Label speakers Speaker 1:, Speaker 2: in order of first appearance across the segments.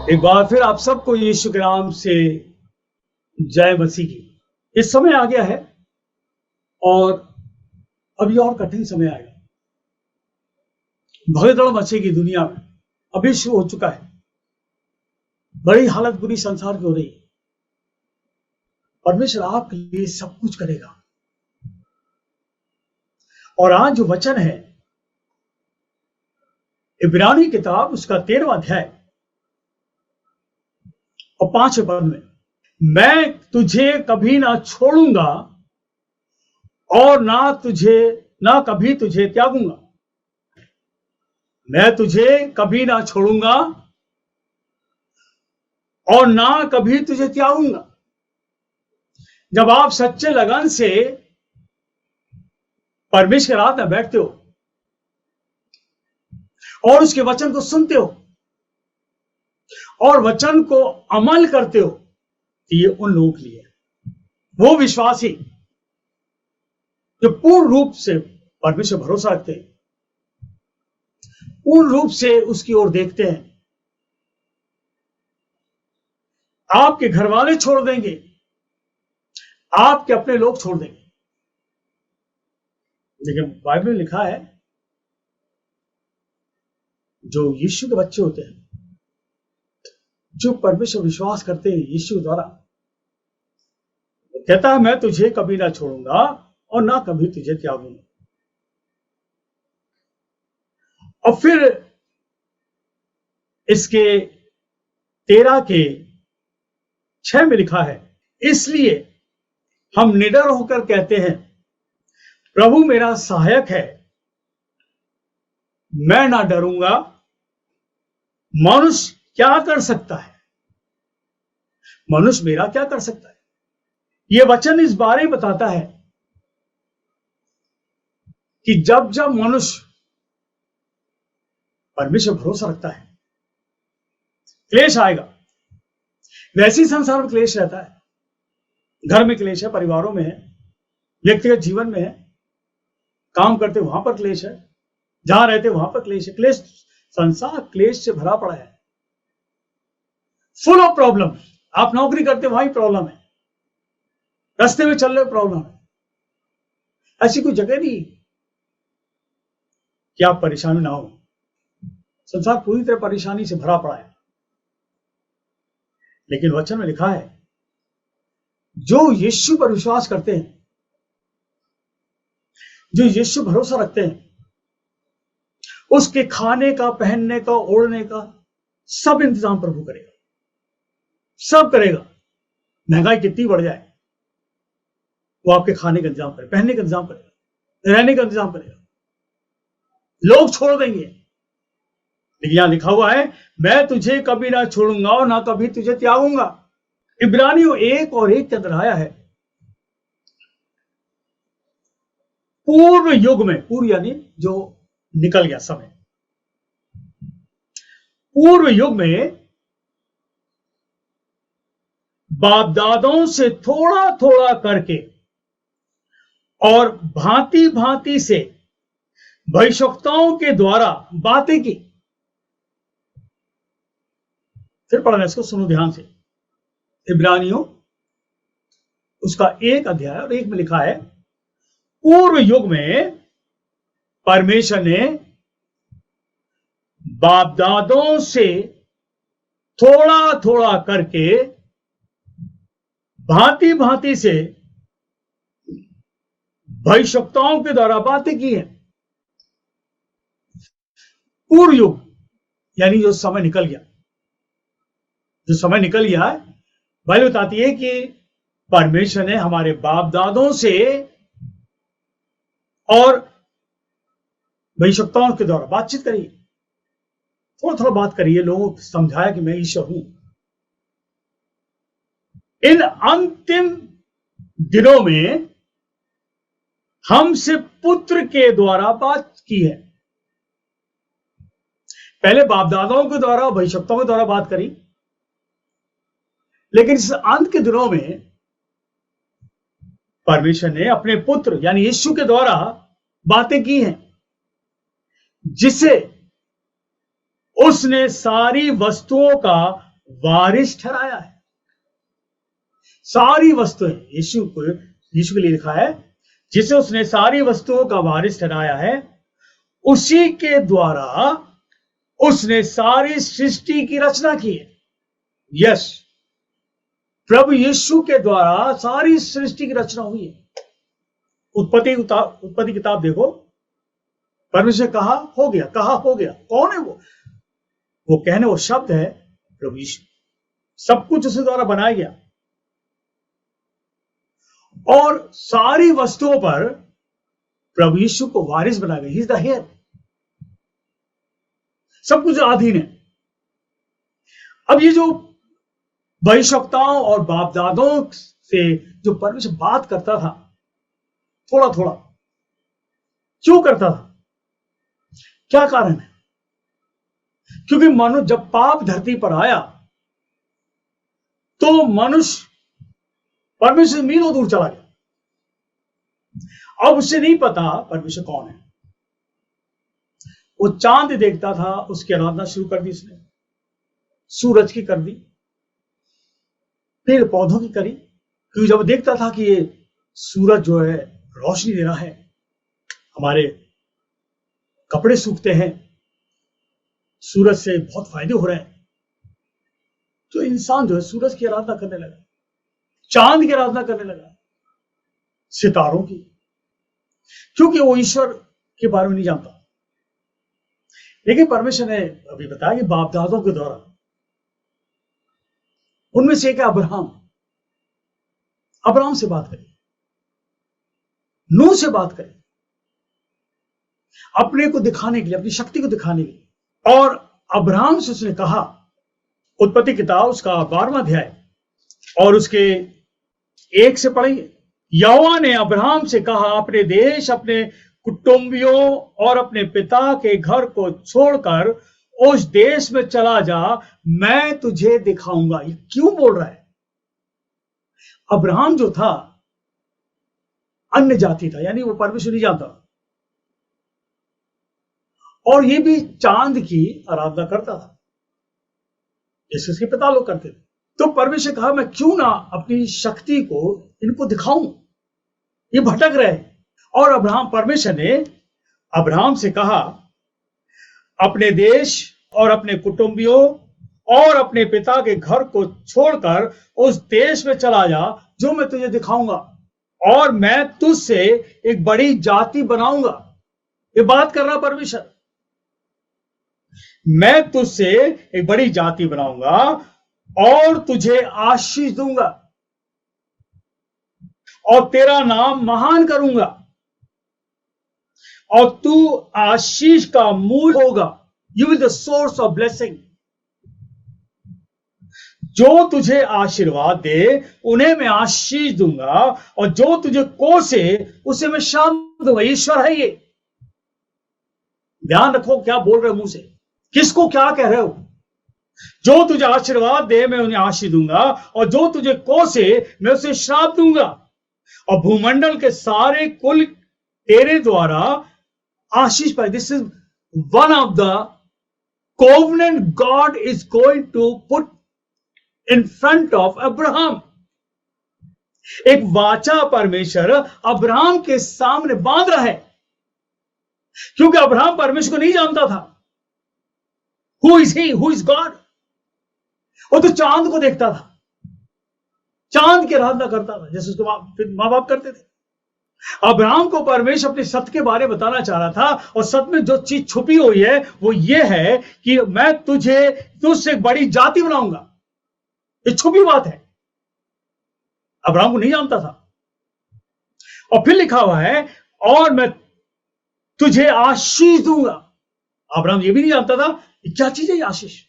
Speaker 1: एक बार फिर आप सबको यीशु के नाम से जय मसीह की। इस समय आ गया है और अभी और कठिन समय आएगा। भगदड़ मचेगी दुनिया में, अभी शुरू हो चुका है। बड़ी हालत बुरी संसार की हो रही है। परमेश्वर आपके लिए सब कुछ करेगा। और आज जो वचन है इब्रानी किताब उसका 13वां अध्याय और 5वें पद में, मैं तुझे कभी ना छोड़ूंगा और ना कभी तुझे त्यागूंगा। मैं तुझे कभी ना छोड़ूंगा और ना कभी तुझे त्यागूंगा। जब आप सच्चे लगन से परमेश्वर के रात में बैठते हो और उसके वचन को सुनते हो और वचन को अमल करते हो, तो ये उन लोगों के लिए वो विश्वासी जो पूर्ण रूप से परमेश्वर भरोसा रखते हैं, पूर्ण रूप से उसकी ओर देखते हैं। आपके घर वाले छोड़ देंगे, आपके अपने लोग छोड़ देंगे, लेकिन बाइबल में लिखा है जो यीशु के बच्चे होते हैं, जो परमेश्वर विश्वास करते हैं यीशु द्वारा, कहता है मैं तुझे कभी ना छोड़ूंगा और ना कभी तुझे त्यागूंगा। और फिर इसके 13 के 6 में लिखा है, इसलिए हम निडर होकर कहते हैं प्रभु मेरा सहायक है, मैं ना डरूंगा। मनुष्य क्या कर सकता है? मनुष्य मेरा क्या कर सकता है? यह वचन इस बारे में बताता है कि जब जब मनुष्य परमेश्वर भरोसा रखता है, क्लेश आएगा। वैसे ही संसार में क्लेश रहता है। घर में क्लेश है, परिवारों में है, व्यक्तिगत जीवन में है, काम करते वहां पर क्लेश है, जहां रहते वहां पर क्लेश है। क्लेश, संसार क्लेश से भरा पड़ा है, फुल ऑफ प्रॉब्लम। आप नौकरी करते वहां ही प्रॉब्लम है, रास्ते में चल रहे प्रॉब्लम है। ऐसी कोई जगह नहीं कि आप परेशानी ना हो। संसार पूरी तरह परेशानी से भरा पड़ा है, लेकिन वचन में लिखा है जो यीशु पर विश्वास करते हैं, जो यीशु भरोसा रखते हैं, उसके खाने का, पहनने का, ओढ़ने का सब इंतजाम प्रभु करेगा, सब करेगा। महंगाई कितनी बढ़ जाए, वो आपके खाने का इंतजाम करेगा, पहनने का इंतजाम करेगा, रहने का इंतजाम करेगा। लोग छोड़ देंगे, लेकिन यहां लिखा हुआ है मैं तुझे कभी ना छोड़ूंगा और ना कभी तुझे त्यागूंगा। इब्रानियों 1 और 1 के अंदर आया है, पूर्व युग में, पूर्व यानी जो निकल गया समय, पूर्व युग में बाप दादों से थोड़ा थोड़ा करके और भांति भांति से भविष्यवक्ताओं के द्वारा बातें की। फिर पढ़ना इसको, सुनो ध्यान से। इब्रानियों उसका 1 अध्याय और 1 में लिखा है, पूर्व युग में परमेश्वर ने बाप दादों से थोड़ा थोड़ा करके भांति भांति से भविष्यवक्ताओं के द्वारा बातें की हैं। पूर्व युग यानी जो समय निकल गया, जो समय निकल गया है, बाइबल बताती है कि परमेश्वर ने हमारे बाप दादों से और भविष्यवक्ताओं के द्वारा बातचीत करी, थोड़ा थोड़ा बात करी है, लोगों को समझाया कि मैं ईश्वर हूं। इन अंतिम दिनों में हमसे पुत्र के द्वारा बात की है। पहले बाप दादाओं के द्वारा, भविष्यवक्ताओं के द्वारा बात करी, लेकिन इस अंत के दिनों में परमेश्वर ने अपने पुत्र यानी यीशु के द्वारा बातें की हैं, जिसे उसने सारी वस्तुओं का वारिस ठहराया है। सारी वस्तुएं यीशु के लिए लिखा है, जिसे उसने सारी वस्तुओं का वारिस ठहराया है, उसी के द्वारा उसने सारी सृष्टि की रचना की है। यस, प्रभु यीशु के द्वारा सारी सृष्टि की रचना हुई है। उत्पत्ति किताब देखो, परमेश्वर कहा हो गया, कहा हो गया। कौन है वो कहने वो शब्द है प्रभु यीशु। सब कुछ उसके द्वारा बनाया गया और सारी वस्तुओं पर प्रभु यीशु को वारिस बनाया गया। He is the heir. सब कुछ अधीन है। अब ये जो भविष्यवक्ताओं और बाप दादों से जो परमेश्वर बात करता था थोड़ा थोड़ा, क्यों करता था? क्या कारण है? क्योंकि मनुष्य जब पाप धरती पर आया तो मनुष्य परमेश्वर से मीलों दूर चला गया। अब उसे नहीं पता परमेश्वर कौन है। वो चांद देखता था, उसकी आराधना शुरू कर दी उसने, सूरज की कर दी, पेड़ पौधों की करी, क्योंकि जब देखता था कि ये सूरज जो है रोशनी दे रहा है, हमारे कपड़े सूखते हैं, सूरज से बहुत फायदे हो रहे हैं, तो इंसान जो है सूरज की आराधना करने लगा, चांद की आराधना करने लगा, सितारों की, क्योंकि वो ईश्वर के बारे में नहीं जानता। लेकिन परमेश्वर ने अभी बताया कि बाप दादों के द्वारा, उनमें से एक अब्राहम से बात करी, नूह से बात करी, अपने को दिखाने के लिए, अपनी शक्ति को दिखाने के लिए। और अब्राहम से उसने कहा, उत्पत्ति किताब उसका 12वां अध्याय और उसके 1 से पढ़ेंगे। यहोवा ने अब्राहम से कहा, अपने देश, अपने कुटुंबियों और अपने पिता के घर को छोड़कर उस देश में चला जा, मैं तुझे दिखाऊंगा। ये क्यों बोल रहा है? अब्राहम जो था अन्य जाति था, यानी वो परमेश्वर नहीं जानता, और ये भी चांद की आराधना करता था जैसे उसके पिता लोग करते थे। तो परमेश्वर कहा, मैं क्यों ना अपनी शक्ति को इनको दिखाऊं, ये भटक रहे। और परमेश्वर ने अब्राहम से कहा, अपने देश और अपने कुटुंबियों और अपने पिता के घर को छोड़कर उस देश में चला जा जो मैं तुझे दिखाऊंगा, और मैं तुझसे एक बड़ी जाति बनाऊंगा। ये बात कर रहा परमेश्वर, मैं तुझसे एक बड़ी जाति बनाऊंगा और तुझे आशीष दूंगा और तेरा नाम महान करूंगा और तू आशीष का मूल होगा। You will the source of blessing. जो तुझे आशीर्वाद दे उन्हें मैं आशीष दूंगा, और जो तुझे कोसे उसे मैं शाप दूंगा। ईश्वर है ये। ध्यान रखो क्या बोल रहे हो मुंह से, किसको क्या कह रहे हो। जो तुझे आशीर्वाद दे मैं उन्हें आशीष दूंगा, और जो तुझे कोसे मैं उसे श्राप दूंगा, और भूमंडल के सारे कुल तेरे द्वारा आशीष पाए। This is one of the covenant God is going to put in front of Abraham. एक वाचा परमेश्वर अब्राहम के सामने बांध रहा है, क्योंकि अब्राहम परमेश्वर को नहीं जानता था। Who is he? Who is God? वो तो चांद को देखता था, चांद की आराधना करता था जैसे उसके मां बाप करते थे। अब्राहम को परमेश्वर अपने सत्य के बारे में बताना चाह रहा था, और सत्य में जो चीज छुपी हुई है वो ये है कि मैं तुझसे एक बड़ी जाति बनाऊंगा। ये छुपी बात है, अब्राहम को नहीं जानता था। और फिर लिखा हुआ है, और मैं तुझे आशीष दूंगा। अब्राहम ये भी नहीं जानता था कि क्या चीज है ये आशीष।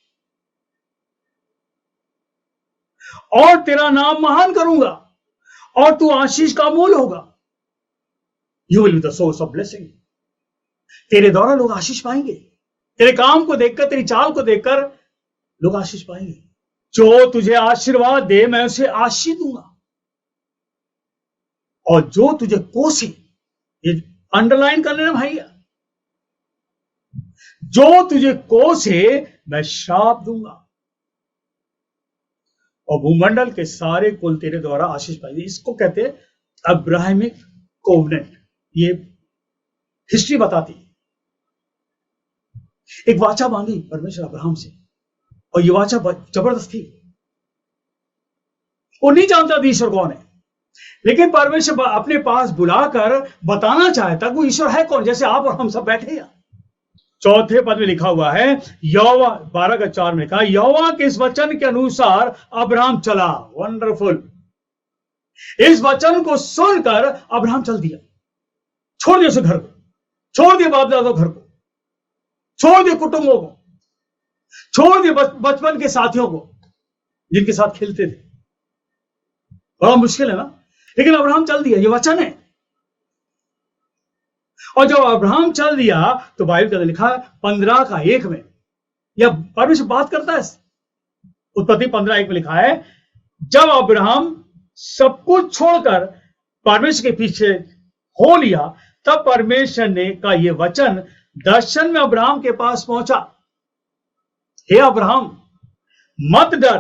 Speaker 1: और तेरा नाम महान करूंगा और तू आशीष का मूल होगा। You will be the source of blessing. तेरे द्वारा लोग आशीष पाएंगे। तेरे काम को देखकर, तेरी चाल को देखकर लोग आशीष पाएंगे। जो तुझे आशीर्वाद दे मैं उसे आशीष दूंगा, और जो तुझे कोसे, ये अंडरलाइन कर लेना भैया, जो तुझे कोसे मैं श्राप दूंगा। और भूमंडल के सारे कुल तेरे द्वारा आशीष पाएंगे। इसको कहते हैं अब्राहमिक कोवेनेंट। ये हिस्ट्री बताती है। एक वाचा बांधी परमेश्वर अब्राहम से, और ये वाचा जबरदस्त थी। वो नहीं जानता था ईश्वर कौन है, लेकिन परमेश्वर अपने पास बुलाकर बताना चाहता कि ईश्वर है कौन, जैसे आप और हम सब बैठे हैं। चौथे पद में लिखा हुआ है, यहोवा 12:4 में लिखा, यहोवा के इस वचन के अनुसार अब्राहम चला। वंडरफुल। इस वचन को सुनकर अब्राहम चल दिया, छोड़ दिया उसे घर को, छोड़ दिया बाप दादा घर को, छोड़ दिया कुटुंबों को, छोड़ दिया बचपन के साथियों को जिनके साथ खेलते थे। बड़ा मुश्किल है ना, लेकिन अब्राहम चल दिया, ये वचन है। और जब अब्राहम चल दिया तो बाइबल का लिखा 15:1 में, या परमेश्वर बात करता है। उत्पत्ति 15:1 में लिखा है, जब अब्राहम सब कुछ छोड़कर परमेश्वर के पीछे हो लिया, तब परमेश्वर ने का यह वचन दर्शन में अब्राहम के पास पहुंचा। हे अब्राहम, मत डर,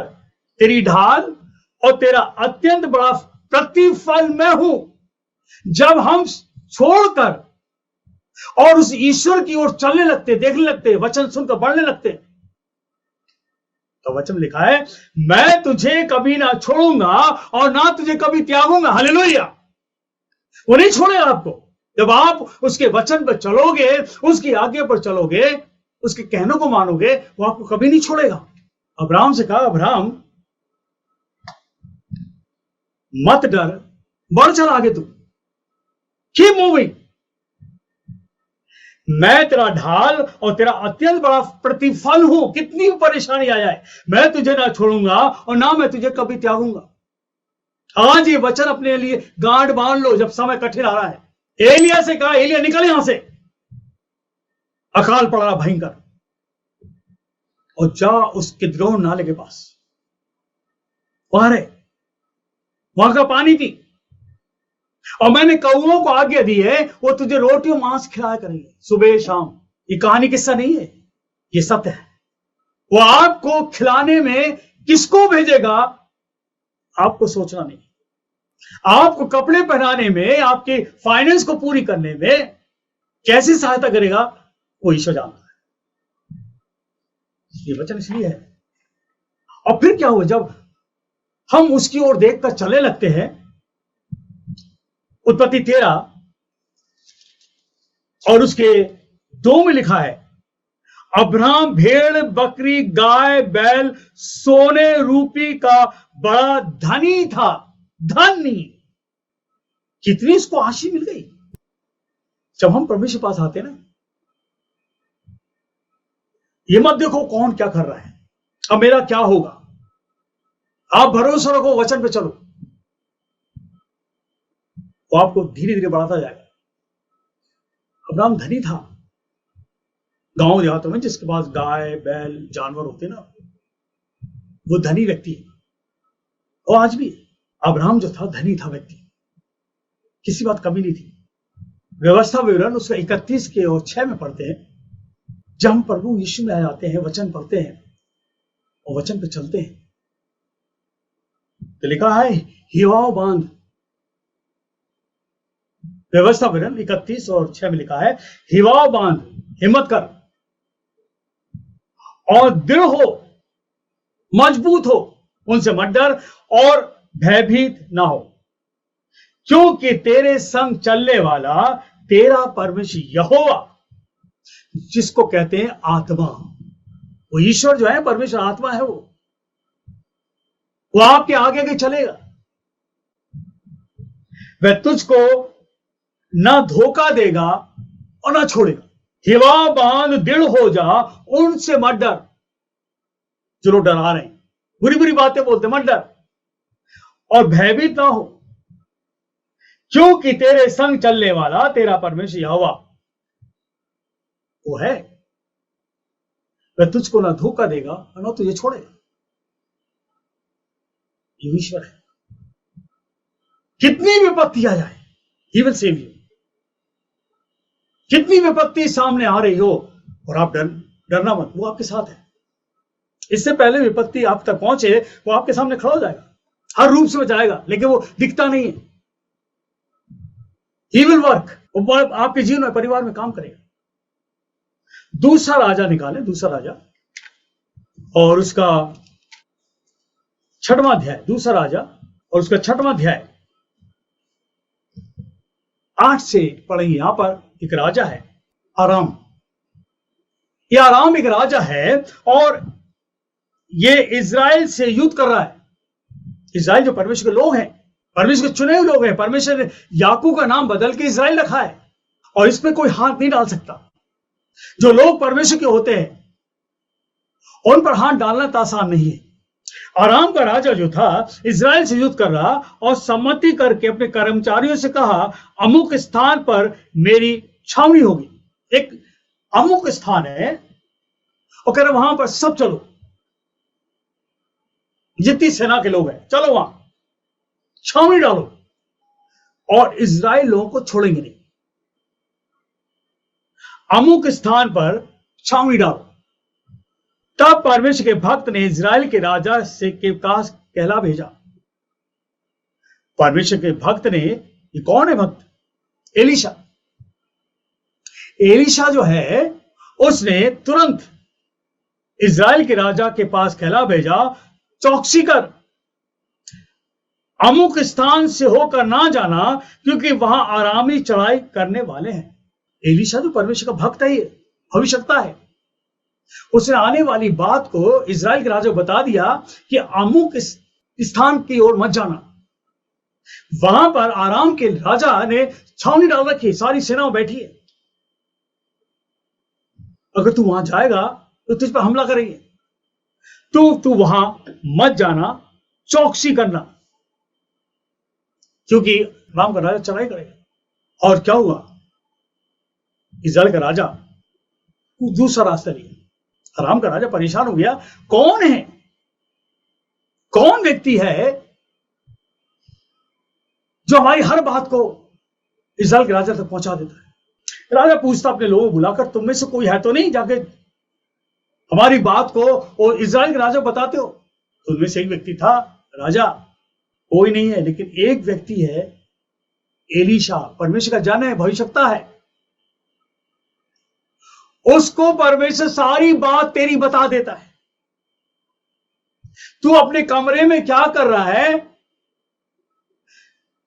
Speaker 1: तेरी ढाल और तेरा अत्यंत बड़ा प्रतिफल मैं हूं। जब हम छोड़कर और उस ईश्वर की ओर चलने लगते, देखने लगते, वचन सुनकर बढ़ने लगते, तो वचन लिखा है, मैं तुझे कभी ना छोड़ूंगा और ना तुझे कभी त्यागूंगा। हालेलुया। वो नहीं छोड़ेगा आपको। जब आप उसके वचन पर चलोगे, उसकी आज्ञा पर चलोगे, उसके कहनों को मानोगे, वो आपको कभी नहीं छोड़ेगा। अब्राहम से कहा, अब्राहम मत डर, बढ़ चल आगे, तू कीप मूविंग। मैं तेरा ढाल और तेरा अत्यंत बड़ा प्रतिफल हूं। कितनी परेशानी आ जाए, मैं तुझे ना छोड़ूंगा और ना मैं तुझे कभी त्यागूंगा। आज ये वचन अपने लिए गांठ बांध लो जब समय कठिन आ रहा है। एलिया से कहा, एलिया निकल यहां से, अकाल पड़ रहा भयंकर, और जा उस किद्रोन नाले के पास, वहां का पानी पी, और मैंने कौओं को आज्ञा दी है, वो तुझे रोटी और मांस खिलाया करेंगे सुबह शाम। ये कहानी किस्सा नहीं है, ये सत्य है। वो आपको खिलाने में किसको भेजेगा आपको सोचना नहीं। आपको कपड़े पहनाने में, आपके फाइनेंस को पूरी करने में कैसी सहायता करेगा वो ईश्वर जानता है। ये वचन इसलिए है। और फिर क्या हुआ, जब हम उसकी ओर देखकर चलने लगते हैं, उत्पत्ति 13 और उसके 2 में लिखा है, अब्राहम भेड़ बकरी गाय बैल सोने रूपी का बड़ा धनी था। धनी, कितनी इसको आशीष मिल गई। जब हम परमेश्वर के पास आते ना, ये मत देखो कौन क्या कर रहा है, अब मेरा क्या होगा। आप भरोसा रखो, वचन पे चलो, वो आपको धीरे धीरे बढ़ाता जाएगा। अब्राहम धनी था। गांव देहातों में जिसके पास गाय बैल जानवर होते ना, वो धनी व्यक्ति है। और आज भी अब्राहम जो था, धनी था व्यक्ति, किसी बात कमी नहीं थी। व्यवस्था विवरण उसका 31 के और 6 में पढ़ते हैं। जब हम प्रभु यीशु में आ जाते हैं, वचन पढ़ते हैं और वचन पे चलते हैं, तो लिखा है, हिवाओ बांध। व्यवस्था विवरण 31 और 6 में लिखा है, हिवाओ बांध, हिम्मत कर और दृढ़ हो, मजबूत हो, उनसे मत डर और भयभीत ना हो, क्योंकि तेरे संग चलने वाला तेरा परमेश्वर यहोवा, जिसको कहते हैं आत्मा, वो ईश्वर जो है, परमेश्वर आत्मा है, वो आपके आगे आगे चलेगा। वह तुझको ना धोखा देगा और ना छोड़ेगा। हिवा बांध, दृढ़ हो जा, उनसे मत डर जो लोग डरा रहे हैं, बुरी बुरी बातें बोलते, मत डर और भयभीत ना हो, क्योंकि तेरे संग चलने वाला तेरा परमेश्वर यहोवा वो है। वह तुझको ना धोखा देगा और ना तुझे छोड़ेगा। ये ईश्वर है। कितनी विपत्ति आ जाए, ही विल सेव यू। कितनी विपत्ति सामने आ रही हो और आप डरना मत, वो आपके साथ है। इससे पहले विपत्ति आप तक पहुंचे, वो आपके सामने खड़ा हो जाएगा, हर रूप से बचाएगा, लेकिन वो दिखता नहीं है। ही विल वर्क, वो आपके जीवन में, परिवार में काम करेगा। दूसरा राजा निकाले, दूसरा राजा और उसका 6वां अध्याय, दूसरा राजा और उसका 6वां अध्याय 8 से पढ़ेंगे। यहां पर एक राजा है आराम। ये आराम एक राजा है और ये इजराइल से युद्ध कर रहा है। इजराइल जो परमेश्वर के लोग हैं, परमेश्वर के चुने हुए लोग हैं, परमेश्वर ने याकूब का नाम बदल के इजराइल रखा है और इसमें कोई हाथ नहीं डाल सकता। जो लोग परमेश्वर के होते हैं उन पर हाथ डालना तो आसान नहीं है। आराम का राजा जो था इजराइल से युद्ध कर रहा और सम्मति करके अपने कर्मचारियों से कहा, अमुक स्थान पर मेरी छावनी होगी। एक अमुक स्थान है और कह रहे वहां पर सब चलो, जितनी सेना के लोग हैं चलो वहां छावनी डालो और इजराइल लोगों को छोड़ेंगे नहीं। अमुक स्थान पर छावनी डालो। तब परमेश्वर के भक्त ने इजराइल के राजा से के पास कहला भेजा। परमेश्वर के भक्त ने, ये कौन है भक्त? एलीशा। एलीशा जो है उसने तुरंत इजराइल के राजा के पास कहला भेजा, चौकसी कर, अमुक स्थान से होकर ना जाना, क्योंकि वहां आरामी चढ़ाई करने वाले हैं। एलीशा जो परमेश्वर का भक्त है, ये भविष्यवक्ता है। उसने आने वाली बात को इजराइल के राजा को बता दिया कि अमुक स्थान की ओर मत जाना, वहां पर आराम के राजा ने छावनी डाल रखी, सारी सेना बैठी है, अगर तू वहां जाएगा तो तुझ पर हमला करेंगे, तू वहां मत जाना, चौकसी करना, क्योंकि आराम का राजा चढ़ाई करेगा। और क्या हुआ? इजराइल का राजा दूसरा रास्ता लिया। आराम का राजा परेशान हो गया, कौन है, कौन व्यक्ति है जो हमारी हर बात को इजराइल के राजा तक पहुंचा देता है? राजा पूछता अपने लोगों को बुलाकर, तुम में से कोई है तो नहीं जाके हमारी बात को और इजराइल के राजा बताते हो? तो उनमें से एक व्यक्ति था, राजा कोई नहीं है, लेकिन एक व्यक्ति है, एलीशा, परमेश्वर का जन है, भविष्यवक्ता है, उसको परमेश्वर सारी बात तेरी बता देता है। तू अपने कमरे में क्या कर रहा है,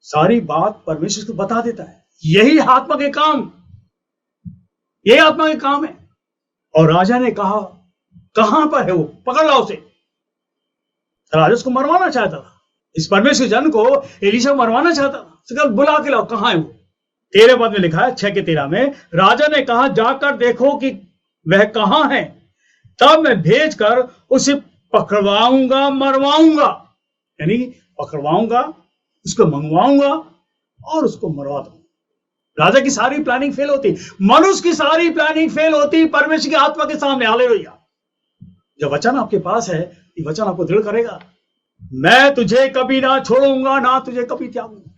Speaker 1: सारी बात परमेश्वर को बता देता है। यही आत्मा के काम, यही आत्मा के काम है। और राजा ने कहा, कहां पर है वो, पकड़ लाओ उसे। राजा उसको मरवाना चाहता था, इस परमेश्वर जन को एलीशा मरवाना चाहता था। बुला के लाओ, कहां है वो? 13 पद में लिखा है, 6 के 13 में, राजा ने कहा, जाकर देखो कि वह कहां है, तब मैं भेजकर उसे पकड़वाऊंगा, मरवाऊंगा। यानी पकड़वाऊंगा, उसको मंगवाऊंगा और उसको मरवा दूंगा। राजा की सारी प्लानिंग फेल होती, मनुष्य की सारी प्लानिंग फेल होती परमेश्वर की आत्मा के सामने। हालेलुया। जब वचन आपके पास है, ये वचन आपको दृढ़ करेगा, मैं तुझे कभी ना छोड़ूंगा, ना तुझे कभी त्यागूंगा।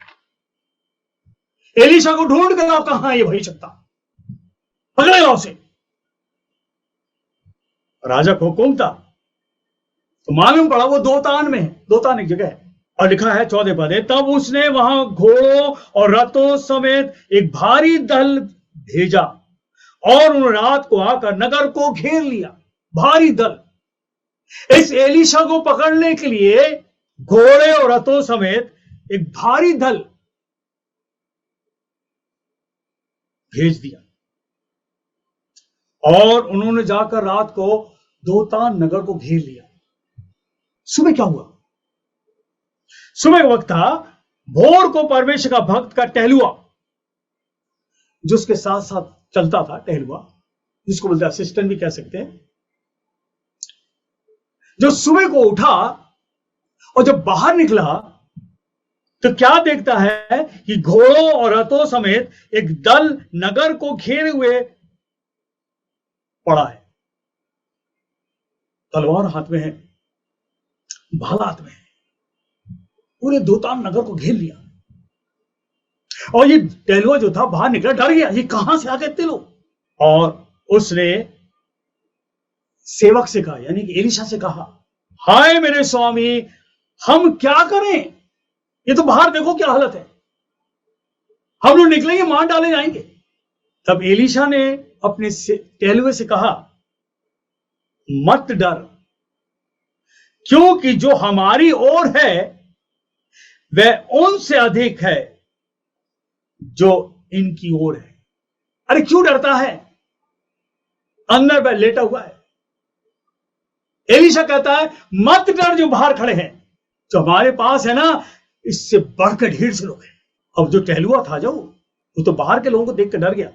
Speaker 1: एलीशा को ढूंढ कर लाओ, कहां ये भविष्यवक्ता, पकड़ेगा उसे। राजा को हुक्म था, तो मालूम पड़ा वो दोतान में है, दोतान एक जगह है, और लिखा है 14 पद, तब उसने वहां घोड़ों और रथों समेत एक भारी दल भेजा और उन रात को आकर नगर को घेर लिया। भारी दल, इस एलीशा को पकड़ने के लिए घोड़े और रथों समेत एक भारी दल भेज दिया और उन्होंने जाकर रात को दोतान नगर को घेर लिया। सुबह क्या हुआ? सुबह वक्त था, भोर को परमेश्वर का भक्त का टहलुआ, जो उसके साथ साथ चलता था, टहलुआ जिसको बोलते असिस्टेंट भी कह सकते हैं, जो सुबह को उठा और जब बाहर निकला तो क्या देखता है कि घोड़ों और रथों समेत एक दल नगर को घेरे हुए पड़ा है। तलवार हाथ में है, भाला हाथ में है, पूरे दोतान नगर को घेर लिया। और ये टहलुआ जो था बाहर निकला, डर गया, ये कहां से आ गए इतने लोग। और उसने सेवक से कहा, यानी कि एलीशा से कहा, हाय मेरे स्वामी, हम क्या करें? ये तो बाहर देखो क्या हालत है, हम लोग निकलेंगे मार डाले जाएंगे। तब एलीशा ने अपने टहलुए से कहा, मत डर, क्योंकि जो हमारी ओर है वह उनसे अधिक है जो इनकी ओर है। अरे क्यों डरता है? अंदर वह लेटा हुआ है। एलीशा कहता है, मत डर जो बाहर खड़े हैं, जो हमारे पास है ना, इससे बढ़कर ढेर से लोग हैं। अब जो टहलुआ था जो, वो तो बाहर के लोगों को देख कर डर गया।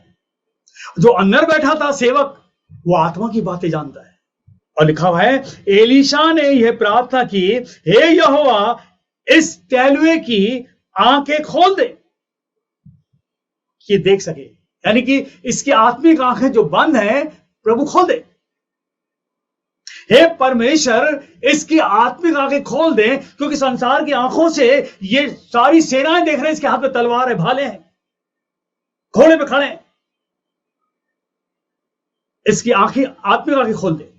Speaker 1: जो अंदर बैठा था सेवक, वो आत्मा की बातें जानता है। और लिखा हुआ है, एलीशा ने यह प्रार्थना की, हे यहोवा, इस टहलुए की आंखें खोल दे कि देख सके, यानी कि इसकी आत्मिक आंखें जो बंद हैं, प्रभु खोल दे। हे परमेश्वर, इसकी आत्मिक आंखें खोल दे, क्योंकि संसार की आंखों से ये सारी सेनाएं देख रहे हैं, इसके हाथ में तलवार है, भाले हैं, घोड़े पे खड़े हैं। इसकी आंखें, आत्मिक आंखें खोल दे।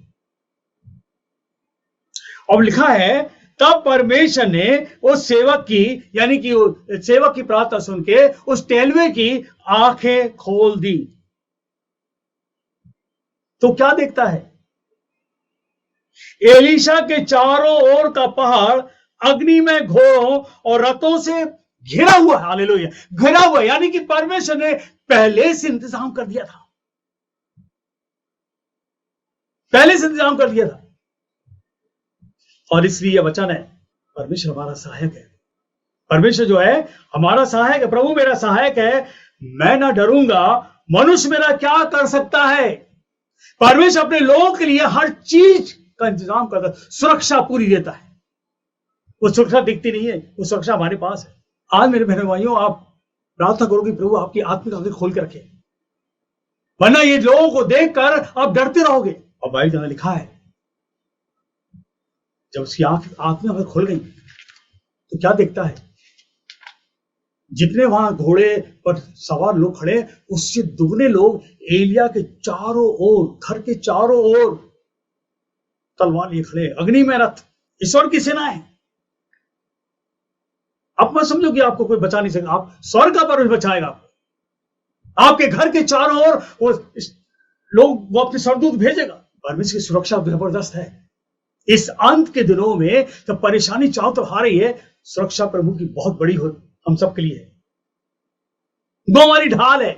Speaker 1: और लिखा है, तब परमेश्वर ने उस सेवक की, यानी कि सेवक की प्रार्थना सुन के उस टहलुए की आंखें खोल दी। तो क्या देखता है? एलीशा के चारों ओर का पहाड़ अग्नि में घोड़ों और रथों से घिरा हुआ है। हालेलुया, घिरा हुआ, यानी कि परमेश्वर ने पहले से इंतजाम कर दिया था, पहले से इंतजाम कर दिया था। और इसलिए यह वचन है, परमेश्वर हमारा सहायक है। परमेश्वर जो है हमारा सहायक है, प्रभु मेरा सहायक है, मैं ना डरूंगा, मनुष्य मेरा क्या कर सकता है। परमेश्वर अपने लोगों के लिए हर चीज का इंतजाम करता है, सुरक्षा पूरी देता है। वो सुरक्षा दिखती नहीं है, वो सुरक्षा हमारे पास है। आज मेरे बहनों भाइयों, आप प्रार्थना करो कि प्रभु आपकी आत्मिक आंखें खोल के रखे, वरना ये लोगों को देखकर आप डरते रहोगे। और बाइबल में लिखा है, जब उसकी आत्मिक आंखें खोल गई तो क्या देखता है? जितने वहां घोड़े पर सवार लोग खड़े, उससे दुगने लोग एलिया के चारों ओर, घर के चारों ओर तलवार लिए खड़े, अग्नि में रथ, ईश्वर की सेना है। आप मत समझो कि आपको कोई बचा नहीं सकेगा, आप स्वर्ग का परमेश्वर बचाएगा आपको। आपके घर के चारों ओर वो लोग, वो अपने सरदूत भेजेगा। परमेश्वर की सुरक्षा जबरदस्त है। इस अंत के दिनों में जब परेशानी चारों तरफ आ रही है, सुरक्षा प्रभु की बहुत बड़ी हो हम सबके लिए है। वो हमारी ढाल है,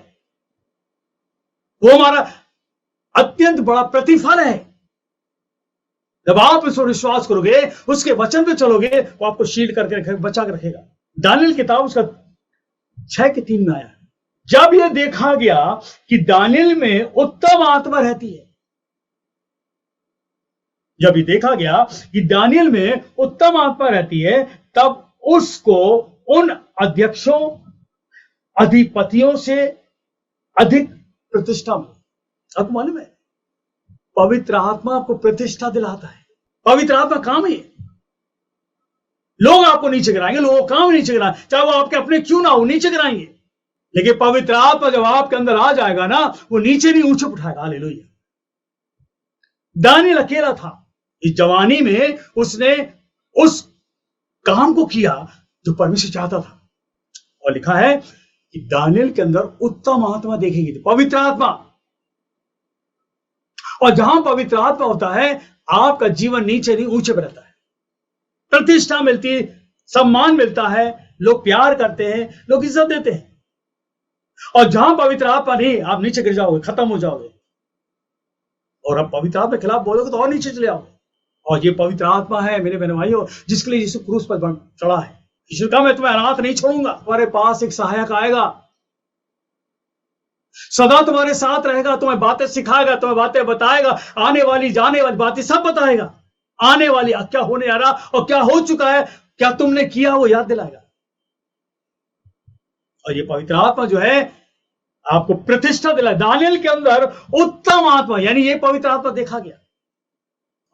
Speaker 1: वो हमारा अत्यंत बड़ा प्रतिफल है। जब आप इस पर विश्वास करोगे, उसके वचन पे चलोगे, वो आपको शील्ड करके रखेगा, बचा के रखेगा। दानियल किताब उसका 6:3 में आया, जब यह देखा गया कि दानियल में उत्तम आत्मा रहती है, जब ये देखा गया कि दानियल में उत्तम आत्मा रहती है, तब उसको उन अध्यक्षों, अधिपतियों से अधिक प्रतिष्ठा मिली। आपको मालूम है, पवित्र आत्मा आपको प्रतिष्ठा दिलाता है। पवित्र आत्मा काम है। लोग आपको नीचे गिराएंगे, लोगों का काम नीचे गिराएंगे, चाहे वो आपके अपने क्यों ना हो, नीचे गिराएंगे। लेकिन पवित्र आत्मा जब आपके अंदर आ जाएगा ना, वो नीचे नहीं ऊंचे उठाएगा। हालेलुया। दानियल अकेला था, इस जवानी में उसने उस काम को किया जो परमेश्वर चाहता था। और लिखा है कि दानियल के अंदर उत्तम आत्मा देखी गई थी, पवित्र आत्मा। और जहां पवित्र आत्मा होता है, आपका जीवन नीचे नहीं ऊंचे पर रहता है, प्रतिष्ठा मिलती है, सम्मान मिलता है, लोग प्यार करते हैं, लोग इज्जत देते हैं। और जहां पवित्र आत्मा नहीं, आप नीचे गिर जाओगे, खत्म हो जाओगे। और अब पवित्र आत्मा के खिलाफ बोलोगे तो और नीचे चले आओगे। और ये पवित्र आत्मा है मेरे बहन भाइयों, जिसके लिए यीशु क्रूस पर चढ़ा है। यीशु कहा, मैं तुम्हें अनाथ नहीं छोड़ूंगा, तुम्हारे पास एक सहायक आएगा, सदा तुम्हारे साथ रहेगा, तुम्हें बातें सिखाएगा, तुम्हें बातें बताएगा, आने वाली जाने वाली बातें सब बताएगा। आने वाली क्या होने आ रहा और क्या हो चुका है, क्या तुमने किया, वो याद दिलाएगा। और ये पवित्र आत्मा जो है आपको प्रतिष्ठा दिलाए। दानियल के अंदर उत्तम आत्मा, यानी ये पवित्र आत्मा देखा गया।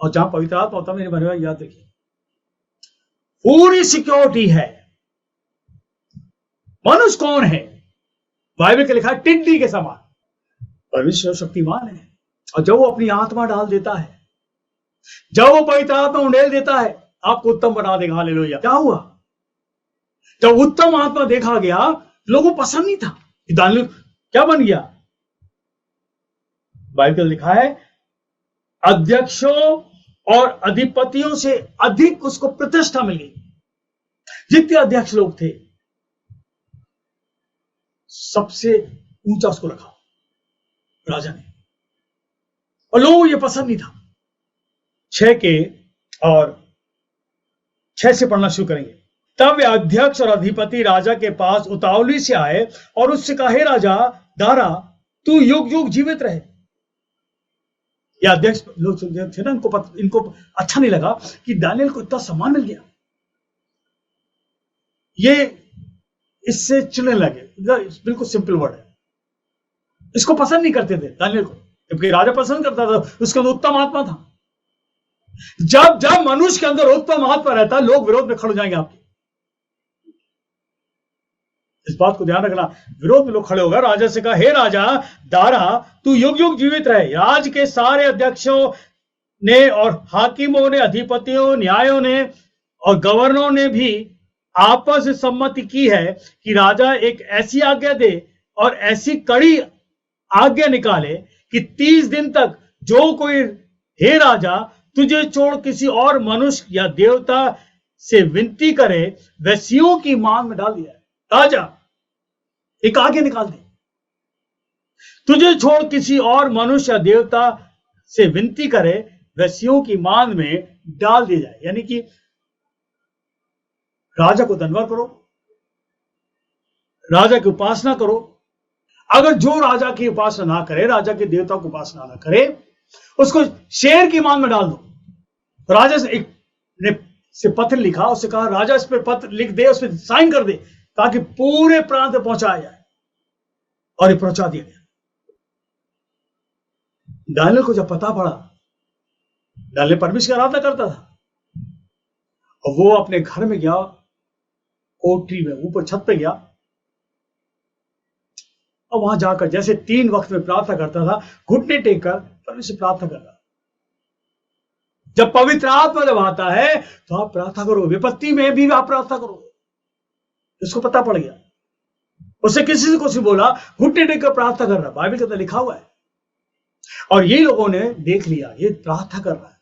Speaker 1: और जहां पवित्र आत्मा होता है, मेरे भाई याद रखिए, पूरी सिक्योरिटी है। मनुष्य कौन है? बाइबल के लिखा है टिड्डी के समान। परमेश्वर शक्तिमान है, और जब वो अपनी आत्मा डाल देता है, जब वो पवित्र आत्मा उंडेल देता है, आपको उत्तम बना देगा। हालेलुया। क्या हुआ? जब उत्तम आत्मा देखा गया, लोगों को पसंद नहीं था कि दानियेल क्या बन गया। बाइबल में लिखा है, अध्यक्षों और अधिपतियों से अधिक उसको प्रतिष्ठा मिली। जितने अध्यक्ष लोग थे, सबसे ऊंचा उसको रखा राजा ने, और लोगों को यह पसंद नहीं था। 6 से पढ़ना शुरू करेंगे। तब वे अध्यक्ष और अधिपति राजा के पास उतावली से आए और उससे कहा, हे राजा दारा, तू युग युग जीवित रहे। ये अध्यक्ष लोग थे ना, इनको अच्छा नहीं लगा कि दानियेल को इतना सम्मान मिल गया। ये इससे चिढ़ने लगे। बिल्कुल सिंपल वर्ड है। इसको पसंद नहीं करते थे दानियेल को, जबकि राजा पसंद करता था। उसके अंदर उत्तम आत्मा था। जब जब मनुष्य के अंदर उत्तम आत्मा रहता, लोग विरोध में खड़े हो जाएंगे आपके। इस बात को ध्यान रखना, विरोध में लोग खड़े हो गए। राजा से कहा, हे राजा दारा, तू युग युग जीवित रहे। राज के सारे अध्यक्षों ने और हाकिमों ने, अधिपतियों, न्यायों ने और गवर्नरों ने भी आपस में सम्मति की है कि राजा एक ऐसी आज्ञा दे और ऐसी कड़ी आज्ञा निकाले कि 30 दिन तक जो कोई, हे राजा, तुझे छोड़ किसी और मनुष्य या देवता से विनती करे, वह सिंहों की मांग में डाल दिया है। राजा एक आगे निकाल दे, तुझे छोड़ किसी और मनुष्य या देवता से विनती करे, वह सिंहों की मांग में डाल दिया जाए। यानी कि राजा को धन्यवाद करो, राजा की उपासना करो। अगर जो राजा की उपासना ना करे, राजा के देवता की उपासना ना करे, उसको शेर की मांग में डाल दो। राजा से एक ने से पत्र लिखा, उससे कहा, राजा इस पर पत्र लिख दे, उस पर साइन कर दे, ताकि पूरे प्रांत में पहुंचाया जाए। और ये पहुंचा दिया गया। दानियेल को जब पता पड़ा, दानियेल परमेश्वर की आराधना करता था, और वो अपने घर में गया, कोठरी में ऊपर छत पे गया, और वहां जाकर जैसे 3 वक्त में प्रार्थना करता था, घुटने टेक कर परमेश्वर प्रार्थना कर रहा। जब पवित्र आत्मा जब आता है तो आप प्रार्थना करो, विपत्ति में भी आप प्रार्थना करो। इसको पता पड़ गया। उससे किसी से कुछ बोला, घुटने टेक कर प्रार्थना कर रहा। बाइबल के अंदर लिखा हुआ है। और ये लोगों ने देख लिया, ये प्रार्थना कर रहा है।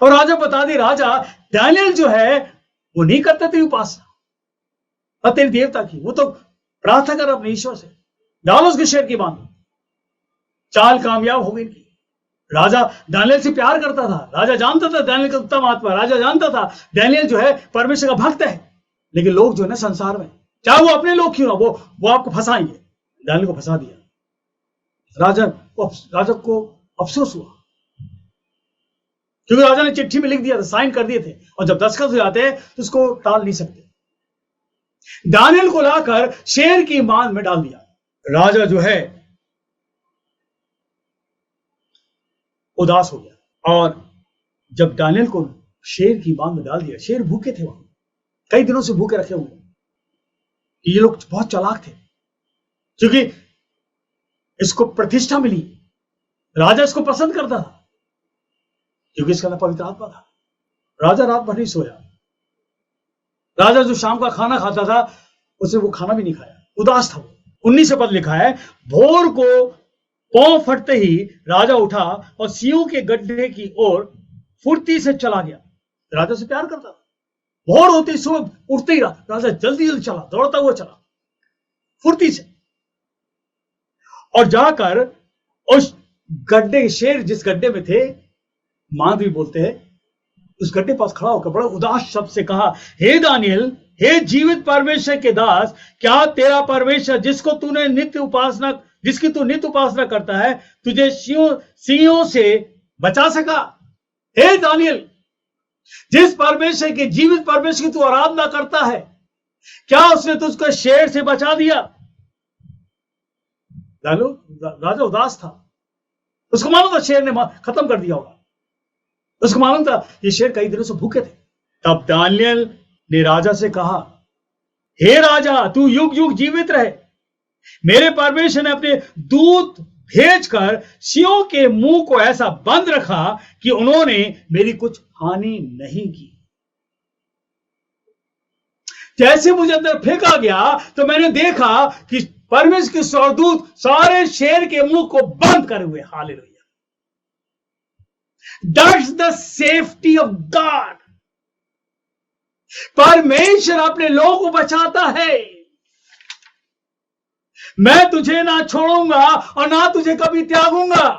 Speaker 1: और राजा बता दी, राजा दानियेल जो है वो नहीं करता तेरी उपासना तेरी देवता की, वो तो प्रार्थना कर अपने ईश्वर से। डालो उसके शेर की बांध। चाल कामयाब हो गई इनकी। राजा दानियेल से प्यार करता था। राजा जानता था दानियेल का उत्तम आत्मा। राजा जानता था दानियेल जो है परमेश्वर का भक्त है। लेकिन लोग जो है ना संसार में, चाहे वो अपने लोग क्यों ना, वो आपको फंसाएंगे। दानियेल को फंसा दिया। राजा को अफसोस हुआ, क्योंकि राजा ने चिट्ठी में लिख दिया था, साइन कर दिए थे, और जब दस्तखत हो जाते हैं तो उसको टाल नहीं सकते। दानियेल को लाकर शेर की मांग में डाल दिया। राजा जो है उदास हो गया। और जब दानियेल को शेर की मांग में डाल दिया, शेर भूखे थे, वहां कई दिनों से भूखे रखे हुए। ये लोग बहुत चालाक थे, क्योंकि इसको प्रतिष्ठा मिली। राजा इसको पसंद करता था, क्योंकि इसका नाम पवित्र आत्मा था। राजा रात भर नहीं सोया। राजा जो शाम का खाना खाता था, उसे वो खाना भी नहीं खाया, उदास था वो। 19 पद लिखा है, भोर को पांव फटते ही राजा उठा और सिंहों के गड्ढे की ओर फुर्ती से चला गया। राजा से प्यार करता था। भोर होती सुबह उठते ही राजा जल्दी जल्दी चला, दौड़ता हुआ चला फुर्ती से, और जाकर उस गड्ढे, शेर जिस गड्ढे में थे, मां भी बोलते हैं, उस गड्ढे पास खड़ा होकर बड़ा उदास शब्द से कहा, हे दानियेल, हे जीवित परमेश्वर के दास, क्या तेरा परमेश्वर जिसकी तू नित्य उपासना करता है, तुझे सिंहों से बचा सका? हे दानियेल, जिस परमेश्वर के, जीवित परमेश्वर की तू आराधना करता है, क्या उसने तुझको शेर से बचा दिया? राजा उदास था। उसको मालूम था शेर ने खत्म कर दिया होगा। उसको मालूम था ये शेर कई दिनों से भूखे थे। तब दानियेल ने राजा से कहा, हे राजा, तू युग युग जीवित रहे। मेरे परमेश्वर ने अपने दूत भेजकर सिंहों के मुंह को ऐसा बंद रखा कि उन्होंने मेरी कुछ हानि नहीं की। जैसे मुझे अंदर फेंका गया तो मैंने देखा कि परमेश्वर के स्वर्गदूत सारे शेर के मुंह को बंद करे हुए। Hallelujah. That's the safety of God. परमेश्वर अपने लोगों को बचाता है। मैं तुझे ना छोड़ूंगा और ना तुझे कभी त्यागूंगा।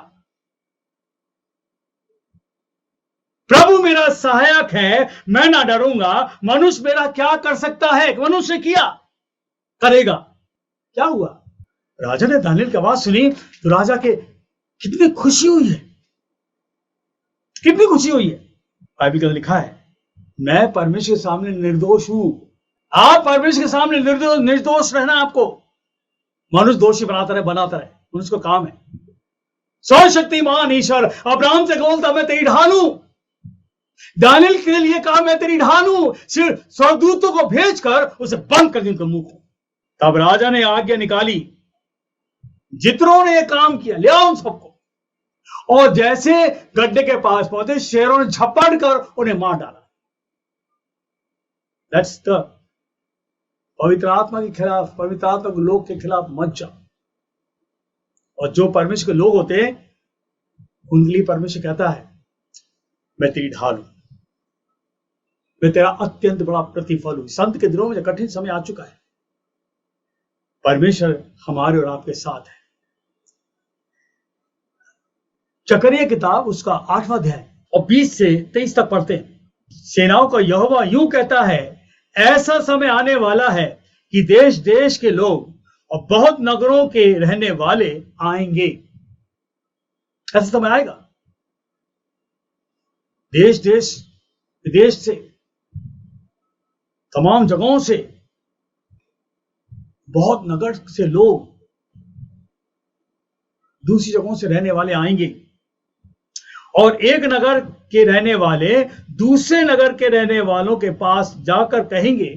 Speaker 1: प्रभु मेरा सहायक है, मैं ना डरूंगा। मनुष्य मेरा क्या कर सकता है? मनुष्य किया करेगा। क्या हुआ? राजा ने दानियेल की आवाज सुनी तो राजा के कितनी खुशी हुई है, कितनी खुशी हुई है। बाइबल में लिखा है, मैं परमेश्वर के सामने निर्दोष हूं। आप परमेश्वर के सामने निर्दोष रहना। आपको मनुष्य दोषी बनाता रहे, मनुष्य को काम है। सर्वशक्तिमान ईश्वर अब्राहम से बोलता, मैं तेरी ढाल हूं। दानियेल के लिए कहा, मैं तेरी ढाल हूं। सिर्फ स्वर्गदूतों को भेजकर उसे बंद कर दी उनके मुंह को। तब राजा ने आज्ञा निकाली, जितनों ने यह काम किया ले आओ उन सबको। और जैसे गड्ढे के पास पहुंचे, शेरों ने झपट कर उन्हें मार डाला। दैट्स द पवित्र आत्मा के खिलाफ, पवित्र आत्मा के लोग के खिलाफ मत जाओ। और जो परमेश्वर के लोग होते हैं उनके लिए परमेश्वर कहता है, मैं तेरी ढाल हूं, मैं तेरा अत्यंत बड़ा प्रतिफल हूं। संत के दिनों में जो कठिन समय आ चुका है, परमेश्वर हमारे और आपके साथ है। जकरिया किताब उसका 8वां अध्याय और 20 से 23 तक पढ़ते हैं। सेनाओं का यहोवा यूं कहता है, ऐसा समय आने वाला है कि देश देश के लोग और बहुत नगरों के रहने वाले आएंगे। ऐसा समय आएगा, देश देश विदेश से, तमाम जगहों से, बहुत नगर से लोग दूसरी जगहों से रहने वाले आएंगे। और एक नगर के रहने वाले दूसरे नगर के रहने वालों के पास जाकर कहेंगे,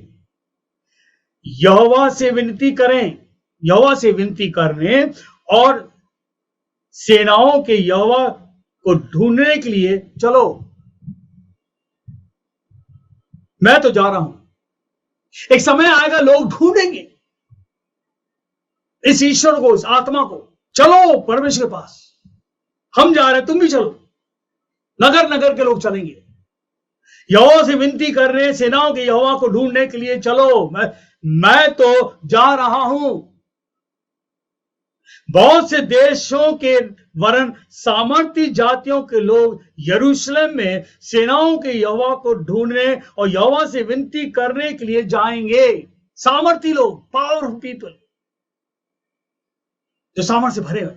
Speaker 1: यहोवा से विनती करें, यहोवा से विनती करने और सेनाओं के यहोवा को ढूंढने के लिए चलो। मैं तो जा रहा हूं। एक समय आएगा लोग ढूंढेंगे इस ईश्वर को, इस आत्मा को। चलो परमेश्वर के पास, हम जा रहे हैं, तुम भी चलो। नगर नगर के लोग चलेंगे, यहोवा से विनती करने, सेनाओं के यहोवा को ढूंढने के लिए चलो। मैं तो जा रहा हूं। बहुत से देशों के वरन सामर्थी जातियों के लोग यरूशलेम में सेनाओं के यहोवा को ढूंढने और यहोवा से विनती करने के लिए जाएंगे। सामर्थी लोग, पावरफुल पीपल, जो सामर्थ्य से भरे हुए,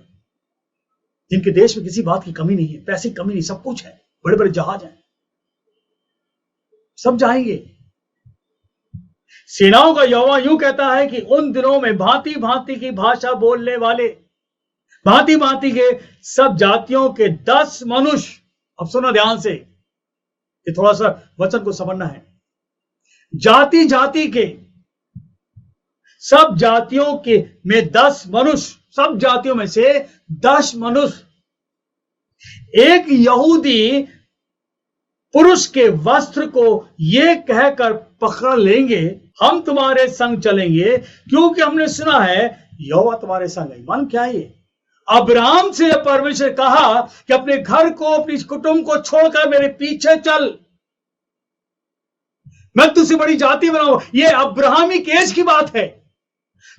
Speaker 1: जिनके देश में किसी बात की कमी नहीं है, पैसे की कमी नहीं, सब कुछ है, बड़े बड़े जहाज हैं, सब जाएंगे। सेनाओं का यहोवा यूं कहता है कि उन दिनों में भांति भांति की भाषा बोलने वाले, भांति भांति के सब जातियों के 10 मनुष्य, अब सुनो ध्यान से, ये थोड़ा सा वचन को समझना है। जाति जाति के, सब जातियों के में 10 मनुष्य, सब जातियों में से 10 मनुष्य एक यहूदी पुरुष के वस्त्र को यह कहकर पकड़ लेंगे, हम तुम्हारे संग चलेंगे, क्योंकि हमने सुना है यहोवा तुम्हारे संग है। मन क्या है? अब्राहम से परमेश्वर कहा कि अपने घर को, अपनी कुटुंब को छोड़कर मेरे पीछे चल, मैं तुझसे बड़ी जाति बनाऊं। यह अब्राहमिक एज की बात है।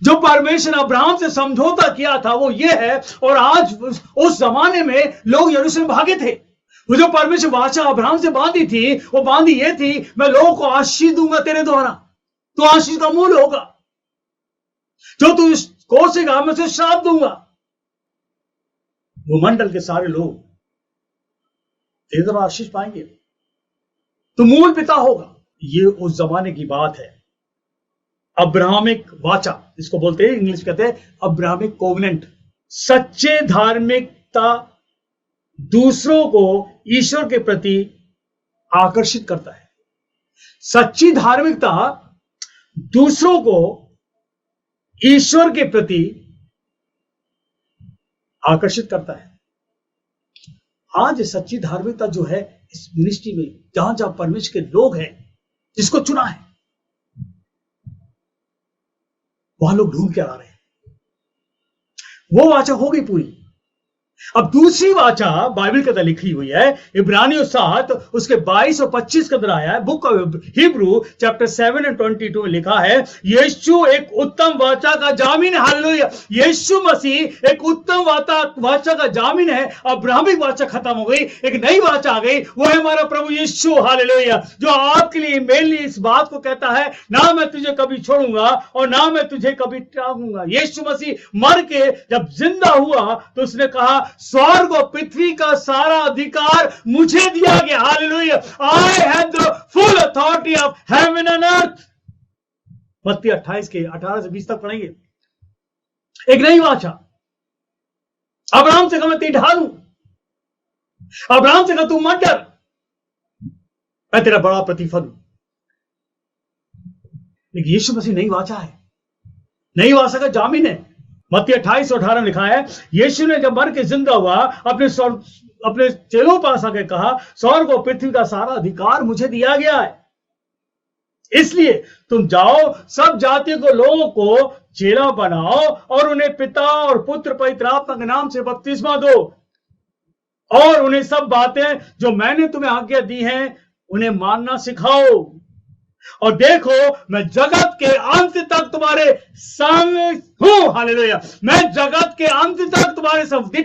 Speaker 1: जो परमेश्वर ने अब्राहम से समझौता किया था वो ये है। और आज उस जमाने में लोग यरूशलेम भागे थे। वो जो परमेश्वर वाचा अब्राहम से बांधी थी, वो बांधी ये थी, मैं लोगों को आशीष दूंगा तेरे द्वारा, तो आशीष का मूल होगा। जो तू कोसेगा मैं उसे श्राप दूंगा। वो मंडल के सारे लोग तेरे द्वारा आशीष पाएंगे, तो मूल पिता होगा। ये उस जमाने की बात है। अब्राहमिक वाचा, इसको बोलते हैं, इंग्लिश कहते हैं अब्राहमिक कोवेनेंट। सच्चे धार्मिकता दूसरों को ईश्वर के प्रति आकर्षित करता है। सच्ची धार्मिकता दूसरों को ईश्वर के प्रति आकर्षित करता है। आज सच्ची धार्मिकता जो है इस मिनिस्ट्री में, जहां जहां परमेश्वर के लोग हैं, जिसको चुना है, वहां लोग ढूंढ के आ रहे हैं। वो वाचा हो गई पूरी। अब दूसरी वाचा बाइबल के अंदर लिखी हुई है, इब्रानियों 7 उसके 22 और 25 के अंदर आया है। बुक ऑफ हिब्रू चैप्टर 7 और 22 में लिखा है, यीशु एक उत्तम वाचा का जामीन है। हालेलुया। यीशु मसीह एक उत्तम वाचा का जामीन है। अब्राहमिक वाचा खत्म हो गई, एक नई वाचा आ गई, वो है हमारा प्रभु यीशु। हालेलुया। जो आपके लिए मेरे लिए इस बात को कहता है, ना मैं तुझे कभी छोड़ूंगा और ना मैं तुझे कभी त्यागूंगा। यीशु मसीह मर के जब जिंदा हुआ तो उसने कहा, स्वर्ग और पृथ्वी का सारा अधिकार मुझे दिया गया। Hallelujah. I have the full authority of heaven and earth. मत्ती 28 के 18 से 20 तक पढ़ेंगे। एक नई वाचा। अब्राहम से कहा मैं तेरी ढाल हूं, अब्राहम से कहा तू मत डर, मैं तेरा बड़ा प्रतिफल हूं। लेकिन यीशु मसीह नई वाचा है, नई वाचा का जामीन है। मत्ती 28 और 18 लिखा है, यीशु ने जब मर के जिंदा हुआ अपने चेलों पास आके कहा, स्वर्ग और पृथ्वी का सारा अधिकार मुझे दिया गया है, इसलिए तुम जाओ, सब जातियों को लोगों को चेला बनाओ और उन्हें पिता और पुत्र पवित्र आत्मा के नाम से बपतिस्मा दो और उन्हें सब बातें जो मैंने तुम्हें आज्ञा दी हैं उन्हें मानना सिखाओ। और देखो मैं जगत के अंत तक तुम्हारे संग हूं। हालेलुया। मैं जगत के अंत तक तुम्हारे संग।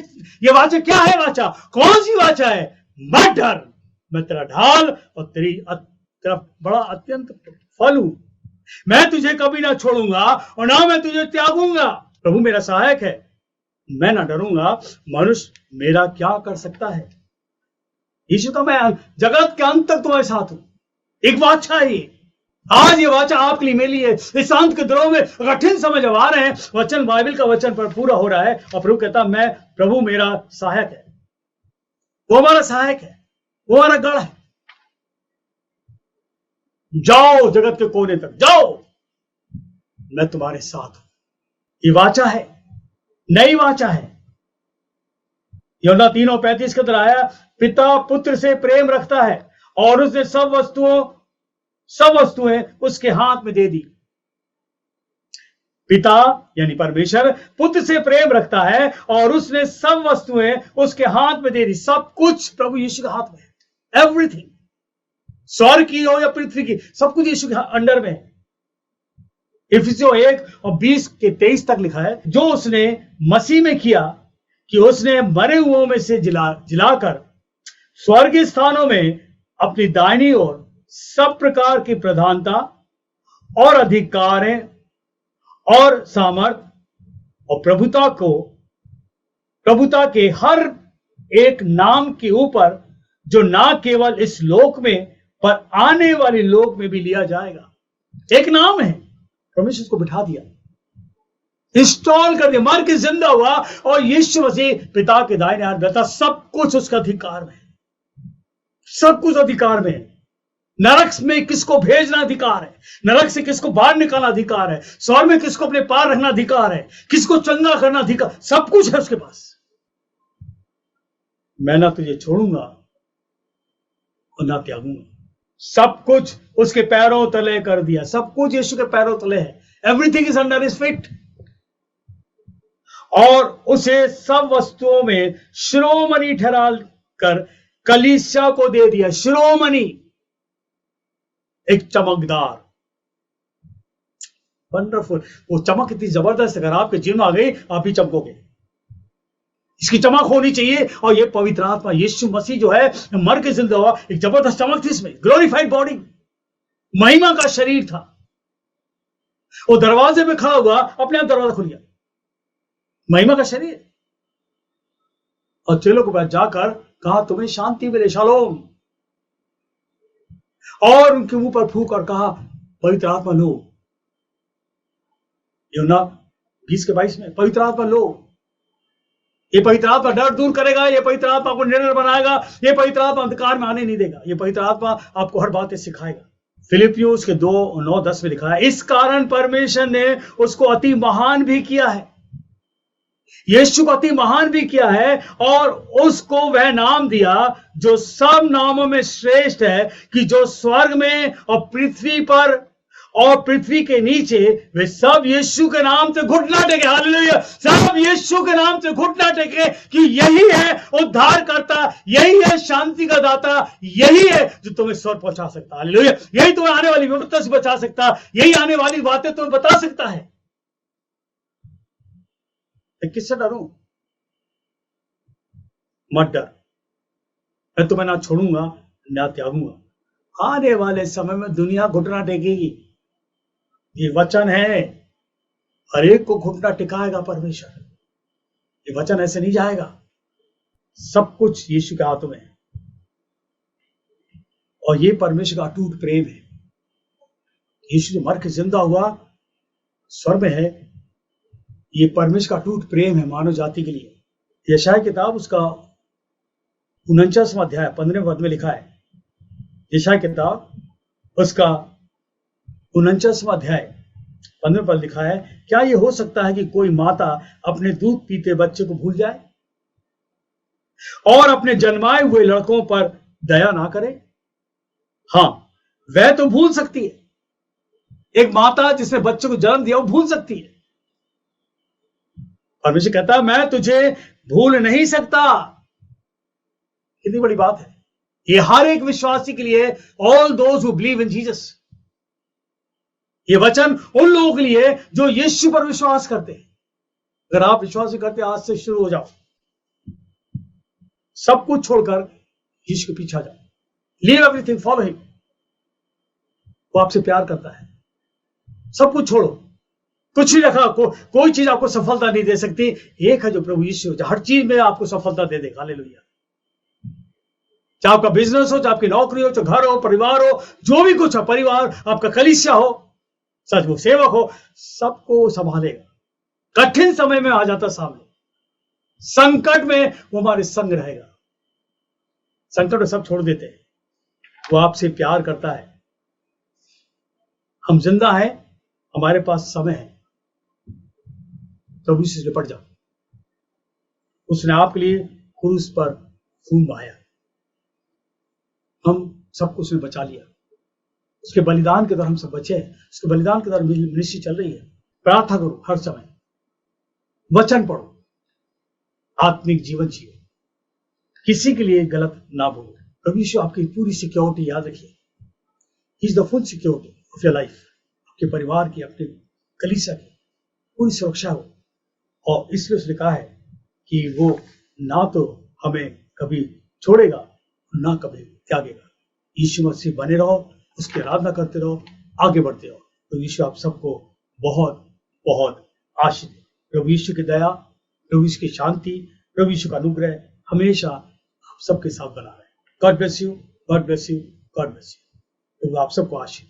Speaker 1: ये वाचा क्या है? वाचा कौन सी वाचा है? मत डर, मैं तेरा ढाल और तेरा बड़ा अत्यंत फल हूं। मैं तुझे कभी ना छोड़ूंगा और ना मैं तुझे त्यागूंगा। प्रभु मेरा सहायक है, मैं ना डरूंगा। मनुष्य मेरा क्या कर सकता है? यीशु का मैं जगत के अंत तक तुम्हारे साथ हूं। एक वाचा है ये। आज ये वाचा आपके लिए मिली है। इस अंत के दिनों में कठिन समय जब आ रहे हैं, वचन बाइबल का वचन पर पूरा हो रहा है और प्रभु कहता मैं, प्रभु मेरा सहायक है, वो हमारा सहायक है, वो हमारा गढ़ है। जाओ जगत के कोने तक जाओ, मैं तुम्हारे साथ हूं। ये वाचा है, नई वाचा है। यूहन्ना 3:35 के अंदर आया, पिता पुत्र से प्रेम रखता है और उसने सब वस्तुएं उसके हाथ में दे दी। पिता यानी परमेश्वर पुत्र से प्रेम रखता है और उसने सब वस्तुएं उसके हाथ में दे दी। सब कुछ प्रभु यीशु के हाथ में है। एवरीथिंग, स्वर्ग की हो या पृथ्वी की, सब कुछ यीशु के अंडर में है। इफिसियों 1:20-23 तक लिखा है, जो उसने मसीह में किया कि उसने मरे हुओं में से जिलाकर स्वर्गीय स्थानों में अपनी दाहिनी ओर सब प्रकार की प्रधानता और अधिकारें और सामर्थ और प्रभुता के हर एक नाम के ऊपर, जो ना केवल इस लोक में पर आने वाले लोक में भी लिया जाएगा। एक नाम है, परमेश्वर को बिठा दिया, इंस्टॉल कर दिया, मर के जिंदा हुआ और यीशु मसीह पिता के दाहिने हाथ बैठा। सब कुछ उसका अधिकार में है, सब कुछ अधिकार में है। नरक में किसको भेजना अधिकार है, नरक से किसको बाहर निकालना अधिकार है, स्वर्ग में किसको अपने पार रखना अधिकार है, किसको चंगा करना अधिकार, सब कुछ है उसके पास। मैं ना तुझे छोड़ूंगा और ना त्यागूंगा। सब कुछ उसके पैरों तले कर दिया, सब कुछ यीशु के पैरों तले है। Everything is under his feet. और उसे सब वस्तुओं में शिरोमणि ठहरा कर कलीसिया को दे दिया। शिरोमणि, एक चमकदार, वंडरफुल। वो चमक इतनी जबरदस्त, अगर आपके जीवन में आ गई आप भी चमकोगे। इसकी चमक होनी चाहिए। और ये पवित्र आत्मा यीशु मसीह जो है मर के जिंदा हुआ, एक जबरदस्त चमक थी इसमें। ग्लोरीफाइड बॉडी, महिमा का शरीर था। वो दरवाजे पे खड़ा हुआ, अपने आप दरवाजा खुल गया, महिमा का शरीर। और चेलों के पास जाकर कहा तुम्हें शांति मिले, शालोम। और उनके मुंह पर फूंक और कहा पवित्र आत्मा लो। यूहन्ना 20:22 में पवित्र आत्मा लो। ये पवित्र आत्मा डर दूर करेगा, ये पवित्र आत्मा आपको निर्णय बनाएगा, ये पवित्र आत्मा अंधकार में आने नहीं देगा, ये पवित्र आत्मा आपको हर बातें सिखाएगा। फिलिपियों उसके 2:9-10 में लिखा है, इस कारण परमेश्वर ने उसको अति महान भी किया है यीशु को अति महान भी किया है और उसको वह नाम दिया जो सब नामों में श्रेष्ठ है, कि जो स्वर्ग में और पृथ्वी पर और पृथ्वी के नीचे वे सब यीशु के नाम से घुटना टेके। हालेलुया। सब यीशु के नाम से घुटना टेके कि यही है उद्धार करता, यही है शांति का दाता, यही है जो तुम्हें स्वर्ग पहुंचा सकता। हालेलुया। यही तुम्हें आने वाली विपत्ति से बचा सकता, यही आने वाली बातें तुम्हें बता सकता है। किससे डरूं? मत डर, मैं तुम्हें ना छोड़ूंगा ना त्यागूंगा। आने वाले समय में दुनिया घुटना टेकेगी, ये वचन है। हर एक को घुटना टिकाएगा परमेश्वर। ये वचन ऐसे नहीं जाएगा। सब कुछ यीशु के हाथों में है और ये परमेश्वर का अटूट प्रेम है। यीशु जो मर के जिंदा हुआ, स्वर्ग में है, ये परमेश्वर का अटूट प्रेम है मानव जाति के लिए। यशाया किताब उसका 49वां अध्याय 15वें पद में लिखा है। यशाया किताब उसका 49वां अध्याय 15वें पद लिखा है, क्या यह हो सकता है कि कोई माता अपने दूध पीते बच्चे को भूल जाए और अपने जन्माए हुए लड़कों पर दया ना करे? हां, वह तो भूल सकती है। एक माता जिसने बच्चे को जन्म दिया वो भूल सकती है। परमेश्वर कहता है मैं तुझे भूल नहीं सकता। कितनी बड़ी बात है ये हर एक विश्वासी के लिए। All those who believe in Jesus. ये वचन उन लोगों के लिए जो यीशु पर विश्वास करते हैं। अगर आप विश्वास नहीं करते, आज से शुरू हो जाओ, सब कुछ छोड़कर यीशु के पीछे जाओ। Leave everything, follow him. वो आपसे प्यार करता है। सब कुछ छोड़ो, कुछ नहीं रखा। कोई चीज आपको सफलता नहीं दे सकती। एक है जो प्रभु यीशु, हर चीज में आपको सफलता दे देगा। हालेलुया। चाहे आपका बिजनेस हो, चाहे आपकी नौकरी हो, चाहे घर हो, परिवार हो, जो भी कुछ हो, परिवार, आपका कलीसिया हो, सच वो सेवक हो, सबको संभालेगा। कठिन समय में आ जाता सामने, संकट में वो हमारे संग रहेगा। संकट में सब छोड़ देते हैं। वो आपसे प्यार करता है। हम जिंदा हैं, हमारे पास समय है, प्रभु से निपट जाओ। उसने आपके लिए क्रूस पर खून बहाया, हम सबको उसने बचा लिया। उसके बलिदान के द्वारा हम सब बचे हैं। उसके बलिदान के द्वारा मिनिस्ट्री चल रही है। प्रार्थना करो हर समय, वचन पढ़ो, आत्मिक जीवन जियो, किसी के लिए गलत ना बोलो। प्रभु यीशु आपकी पूरी सिक्योरिटी, याद रखिए, ही is the full security of your life. आपके परिवार की, अपने कलीसिया की पूरी सुरक्षा हो। और इसलिए उसने कहा है कि वो ना तो हमें कभी छोड़ेगा, ना कभी त्यागेगा। यीशु मसीह बने रहो, उसकी आराधना करते रहो, आगे बढ़ते रहो। तो यीशु आप सबको बहुत बहुत आशीष दे। प्रभु यीशु की दया, प्रभु यीशु की शांति, प्रभु यीशु का अनुग्रह हमेशा आप सबके साथ बना रहे। God bless you, God bless you, God bless you. प्रभु आप सबको आशीष